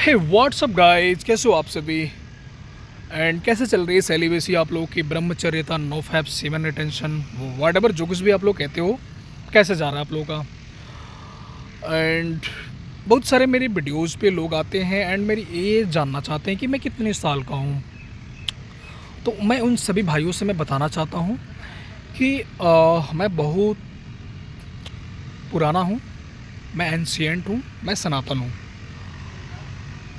हे WhatsApp guys, कैसे हो आप सभी। एंड कैसे चल रही है सेलिब्रेसी आप लोगों की, ब्रह्मचर्यता, नो फैप, सेवन रिटेंशन, वाट एवर जो कुछ भी आप लोग कहते हो, कैसे जा रहा है आप लोगों का। एंड बहुत सारे मेरे वीडियोस पे लोग आते हैं एंड मेरी एज जानना चाहते हैं कि मैं कितने साल का हूँ। तो मैं उन सभी भाइयों से मैं बताना चाहता हूँ कि मैं बहुत पुराना हूँ, मैं एंशिएंट हूँ, मैं सनातन हूँ।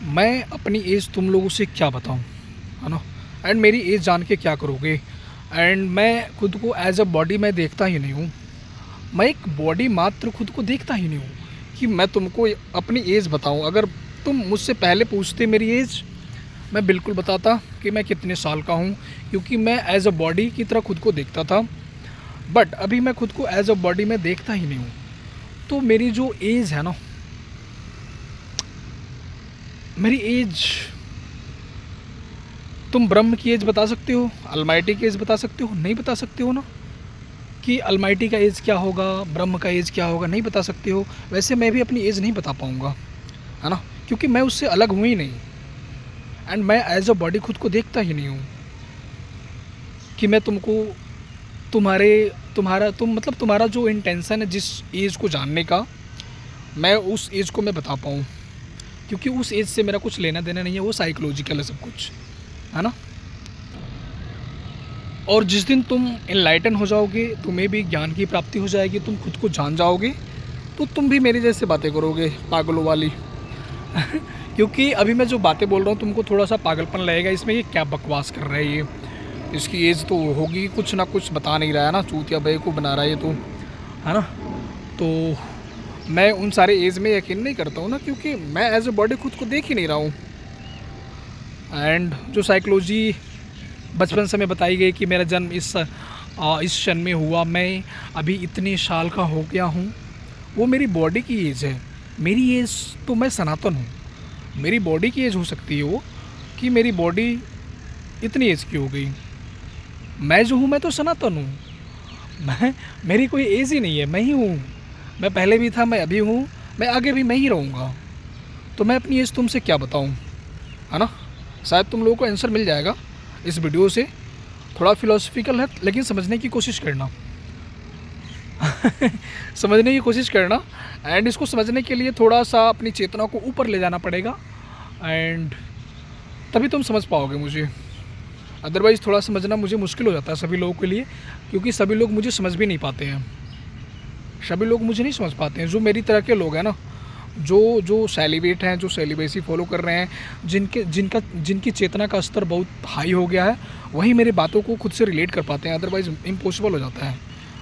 मैं अपनी एज तुम लोगों से क्या बताऊं, है ना। एंड मेरी एज जान के क्या करोगे। एंड मैं खुद को एज अ बॉडी मैं देखता ही नहीं हूँ। मैं एक बॉडी मात्र खुद को देखता ही नहीं हूँ कि मैं तुमको अपनी एज बताऊं। अगर तुम मुझसे पहले पूछते मेरी एज, मैं बिल्कुल बताता कि मैं कितने साल का हूँ, क्योंकि मैं एज अ बॉडी की तरह खुद को देखता था। बट अभी मैं खुद को एज अ बॉडी में देखता ही नहीं हूँ। तो मेरी जो एज है ना, मेरी एज, तुम ब्रह्म की एज बता सकते हो, अलमाइटी की एज बता सकते हो, नहीं बता सकते हो ना। कि अलमाइटी का एज क्या होगा, ब्रह्म का एज क्या होगा, नहीं बता सकते हो। वैसे मैं भी अपनी एज नहीं बता पाऊँगा, है ना, क्योंकि मैं उससे अलग हूँ ही नहीं। एंड मैं एज अ बॉडी खुद को देखता ही नहीं हूँ कि मैं तुमको तुम्हारे तुम्हारा तुम मतलब तुम्हारा जो इंटेंशन है जिस एज को जानने का, मैं उस एज को मैं बता पाऊँ, क्योंकि उस एज से मेरा कुछ लेना देना नहीं है। वो साइकोलॉजिकल है सब कुछ, है ना। और जिस दिन तुम इनलाइटन हो जाओगे, तुम्हें भी ज्ञान की प्राप्ति हो जाएगी, तुम खुद को जान जाओगे, तो तुम भी मेरी जैसे बातें करोगे, पागलों वाली। क्योंकि अभी मैं जो बातें बोल रहा हूँ तुमको थोड़ा सा पागलपन लगेगा, इसमें ये क्या बकवास कर रहा है ये, इसकी एज तो होगी कुछ ना कुछ बता नहीं रहा है ना, चूतिया भाई को बना रहा है ये तो, है ना। तो मैं उन सारे एज में यकीन नहीं करता हूँ ना, क्योंकि मैं एज ए बॉडी खुद को देख ही नहीं रहा हूँ। एंड जो साइकोलॉजी बचपन से मैं बताई गई कि मेरा जन्म इस क्षण में हुआ, मैं अभी इतने साल का हो गया हूँ, वो मेरी बॉडी की एज है। मेरी एज तो मैं सनातन हूँ, मेरी बॉडी की एज हो सकती है वो, कि मेरी बॉडी इतनी एज की हो गई। मैं जो हूँ मैं तो सनातन हूँ। मेरी कोई एज ही नहीं है, मैं ही हूँ। मैं पहले भी था, मैं अभी हूँ, मैं आगे भी मैं ही रहूँगा। तो मैं अपनी एज तुमसे क्या बताऊँ, है ना। शायद तुम लोगों को आंसर मिल जाएगा इस वीडियो से। थोड़ा फिलोसफिकल है, लेकिन समझने की कोशिश करना। समझने की कोशिश करना। एंड इसको समझने के लिए थोड़ा सा अपनी चेतना को ऊपर ले जाना पड़ेगा, एंड तभी तुम समझ पाओगे मुझे। अदरवाइज़ थोड़ा समझना मुझे मुश्किल हो जाता है सभी लोगों के लिए, क्योंकि सभी लोग मुझे समझ भी नहीं पाते हैं। सभी लोग मुझे नहीं समझ पाते हैं, जो मेरी तरह के लोग हैं ना, जो सेलिब्रेट हैं, जो सेलिब्रेसी फॉलो कर रहे हैं, जिनकी चेतना का स्तर बहुत हाई हो गया है, वही मेरी बातों को खुद से रिलेट कर पाते हैं। अदरवाइज़ इम्पॉसिबल हो जाता है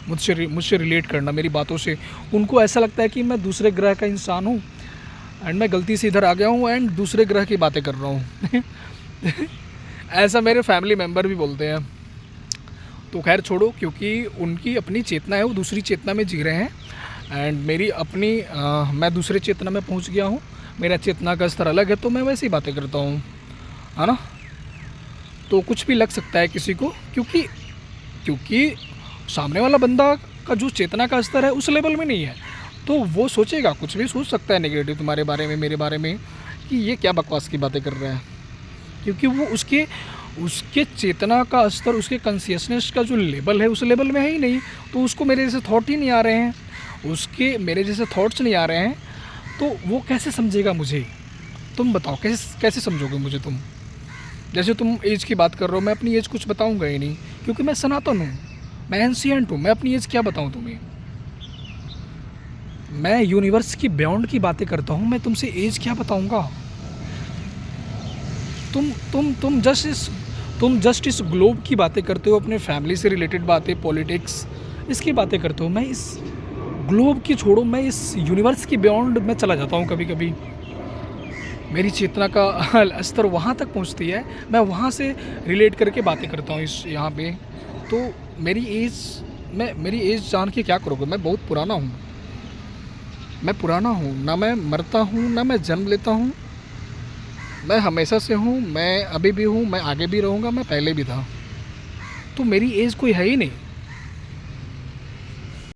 मुझसे रिलेट करना मेरी बातों से। उनको ऐसा लगता है कि मैं दूसरे ग्रह का इंसान हूँ एंड मैं गलती से इधर आ गया हूँ एंड दूसरे ग्रह की बातें कर रहा हूँ। ऐसा मेरे फैमिली मेम्बर भी बोलते हैं। तो खैर छोड़ो, क्योंकि उनकी अपनी चेतना है, वो दूसरी चेतना में जी रहे हैं। एंड मेरी अपनी मैं दूसरे चेतना में पहुंच गया हूं, मेरा चेतना का स्तर अलग है, तो मैं वैसे ही बातें करता हूं, है ना। तो कुछ भी लग सकता है किसी को, क्योंकि सामने वाला बंदा का जो चेतना का स्तर है उस लेवल में नहीं है, तो वो सोचेगा, कुछ भी सोच सकता है नेगेटिव तुम्हारे बारे में, मेरे बारे में, कि ये क्या बकवास की बातें कर रहा है। क्योंकि वो उसके चेतना का स्तर, उसके कॉन्शियसनेस का जो लेवल है उस लेवल में है ही नहीं, तो उसको मेरे जैसे थॉट ही नहीं आ रहे हैं, उसके मेरे जैसे थॉट्स नहीं आ रहे हैं, तो वो कैसे समझेगा मुझे। तुम बताओ कैसे समझोगे मुझे तुम। जैसे तुम एज की बात कर रहे हो, मैं अपनी एज कुछ बताऊंगा ही नहीं, क्योंकि मैं सनातन हूँ, मैं एंशिएंट हूँ। मैं अपनी एज क्या बताऊँ तुम्हें। मैं यूनिवर्स की बियॉन्ड की बातें करता हूँ, मैं तुमसे एज क्या बताऊँगा। तुम जस्ट इस ग्लोब की बातें करते हो, अपने फैमिली से रिलेटेड बातें, पॉलिटिक्स, इसकी बातें करते हो। मैं इस ग्लोब की छोड़ो, मैं इस यूनिवर्स की बियॉन्ड में चला जाता हूँ कभी कभी। मेरी चेतना का स्तर वहाँ तक पहुँचती है, मैं वहाँ से रिलेट करके बातें करता हूँ इस यहाँ पे। तो मेरी एज जान के क्या करोगे। मैं बहुत पुराना हूँ, मैं पुराना हूँ ना, मैं मरता हूँ ना मैं जन्म लेता हूँ। मैं हमेशा से हूँ, मैं अभी भी हूँ, मैं आगे भी रहूँगा, मैं पहले भी था। तो मेरी एज कोई है ही नहीं।